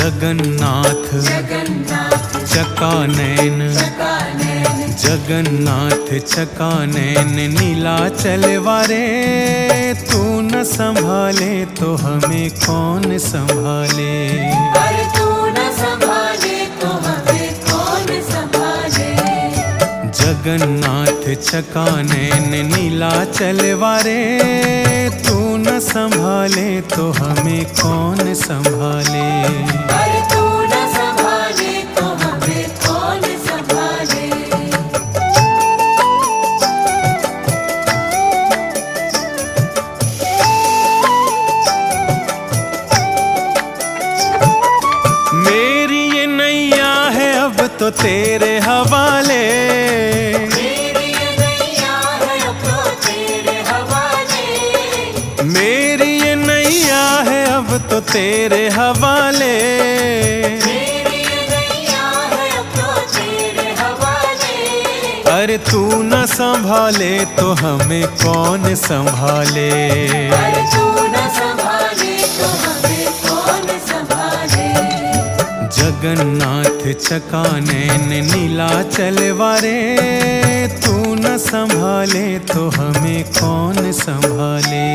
जगन्नाथ चकानैन, जगन्नाथ चकानैन नीलाचल वारे। तू न संभाले तो हमें कौन संभाले। अरे तू न संभाले तो हमें कौन संभाले। जगन्नाथ चकानैन नीलाचल वारे। तू न संभाले तो हमें कौन संभाले। अरे तू न संभाले तो हमें कौन संभाले। मेरी ये नैया है अब तो तेरे हवाले। मेरी ये नैया है अब तो तेरे हवाले। मेरी ये नैया है अब तो तेरे हवाले। मेरी ये नैया है अब तो तेरे हवाले। अरे तू न संभाले तो हमें कौन संभाले। अरे तू न संभाले तो हमें कौन संभाले। जगन्नाथ चकानैन नीलाचल वारे। तू न संभाले तो हमें कौन संभाले।